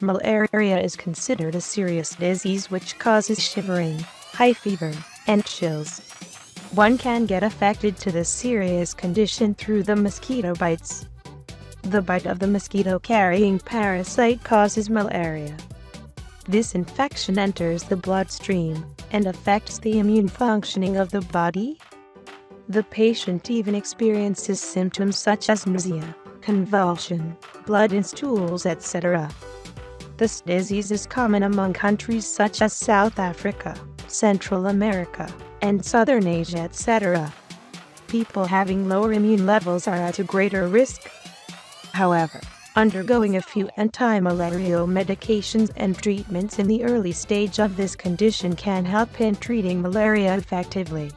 Malaria is considered a serious disease which causes shivering, high fever, and chills. One can get affected to this serious condition through the mosquito bites. The bite of the mosquito-carrying parasite causes malaria. This infection enters the bloodstream and affects the immune functioning of the body. The patient even experiences symptoms such as nausea, convulsion, blood in stools, etc. This disease is common among countries such as South Africa, Central America, and Southern Asia, etc. People having lower immune levels are at a greater risk. However, undergoing a few anti-malarial medications and treatments in the early stage of this condition can help in treating malaria effectively.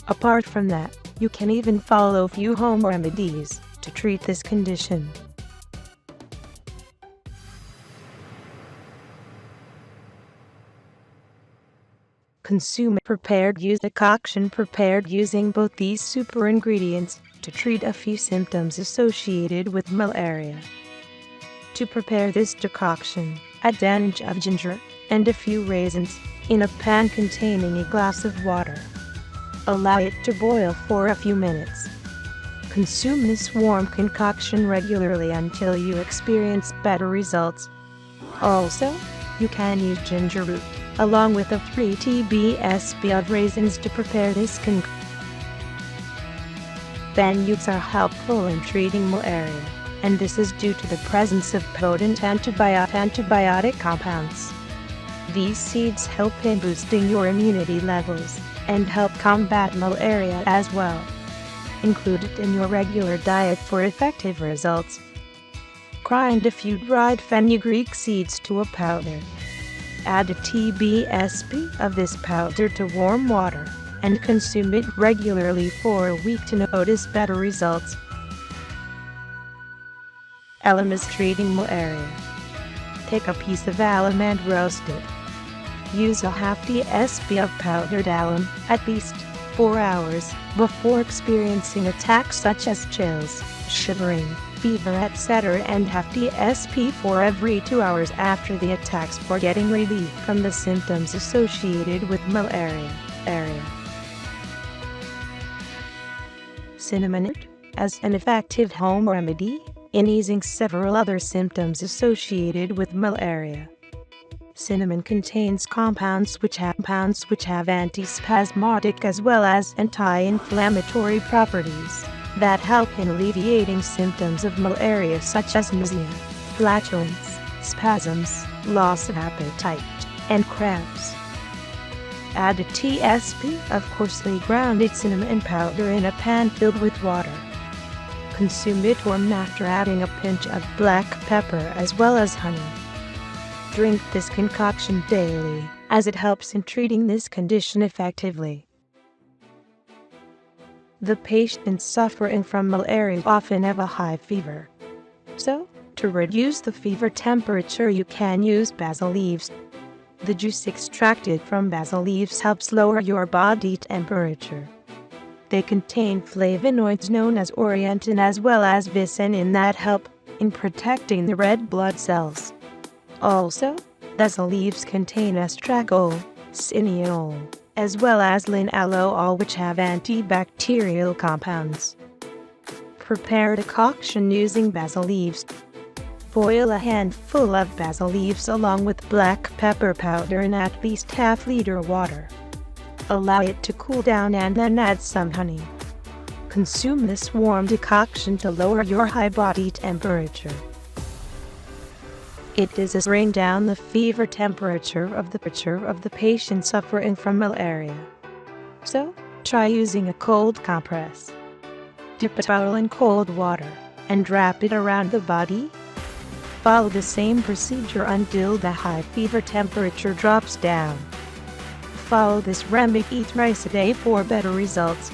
Apart from that, you can even follow few home remedies to treat this condition. Consume prepared use decoction prepared using both these super ingredients to treat a few symptoms associated with malaria. To prepare this decoction, add a dash of ginger and a few raisins in a pan containing a glass of water. Allow it to boil for a few minutes. Consume this warm concoction regularly until you experience better results. Also, you can use ginger root along with a 3 tablespoons of raisins to prepare this concoction. Fenugreeks are helpful in treating malaria, and this is due to the presence of potent antibiotic compounds. These seeds help in boosting your immunity levels and help combat malaria as well. Include it in your regular diet for effective results. Grind a few dried fenugreek seeds to a powder. Add a tablespoon of this powder to warm water and consume it regularly for a week to notice better results. Alum is treating malaria. Take a piece of alum and roast it. Use a half teaspoon of powdered alum at least 4 hours before experiencing attacks such as chills, shivering, fever, etc., and half teaspoon for every 2 hours after the attacks for getting relief from the symptoms associated with malaria. Cinnamon as an effective home remedy in easing several other symptoms associated with malaria. Cinnamon contains compounds which have antispasmodic as well as anti-inflammatory properties that help in alleviating symptoms of malaria such as nausea, flatulence, spasms, loss of appetite, and cramps. Add a teaspoon of coarsely grounded cinnamon powder in a pan filled with water. Consume it warm after adding a pinch of black pepper as well as honey. Drink this concoction daily, as it helps in treating this condition effectively. The patients suffering from malaria often have a high fever. So, to reduce the fever temperature, you can use basil leaves. The juice extracted from basil leaves helps lower your body temperature. They contain flavonoids known as orientin as well as vicinin that help in protecting the red blood cells. Also, basil leaves contain estragol, cineol, as well as linalool, which have antibacterial compounds. Prepare a decoction using basil leaves. Boil a handful of basil leaves along with black pepper powder in at least half-liter water. Allow it to cool down and then add some honey. Consume this warm decoction to lower your high body temperature. It does bring down the fever temperature of the patient suffering from malaria. So, try using a cold compress. Dip a towel in cold water and wrap it around the body. Follow the same procedure until the high fever temperature drops down. Follow this remedy thrice a day for better results.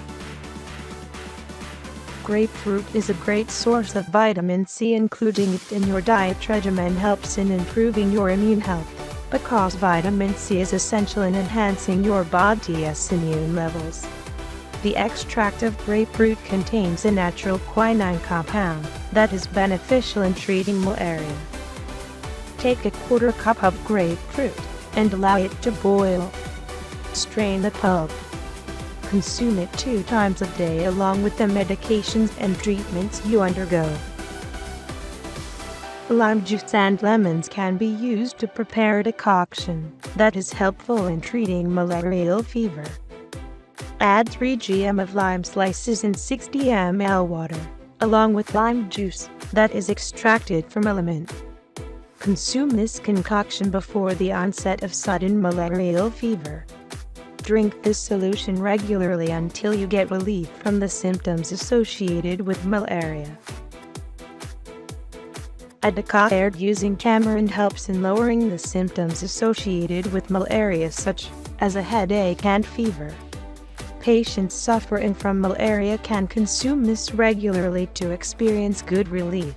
Grapefruit is a great source of vitamin C. Including it in your diet regimen helps in improving your immune health, because vitamin C is essential in enhancing your body's immune levels. The extract of grapefruit contains a natural quinine compound that is beneficial in treating malaria. Take a quarter cup of grapefruit and allow it to boil. Strain the pulp. Consume it 2 times a day along with the medications and treatments you undergo. Lime juice and lemons can be used to prepare a decoction that is helpful in treating malarial fever. Add 3 gm of lime slices in 60 ml water, along with lime juice that is extracted from a lemon. Consume this concoction before the onset of sudden malarial fever. Drink this solution regularly until you get relief from the symptoms associated with malaria. A decoction using tamarind helps in lowering the symptoms associated with malaria such as a headache and fever. Patients suffering from malaria can consume this regularly to experience good relief.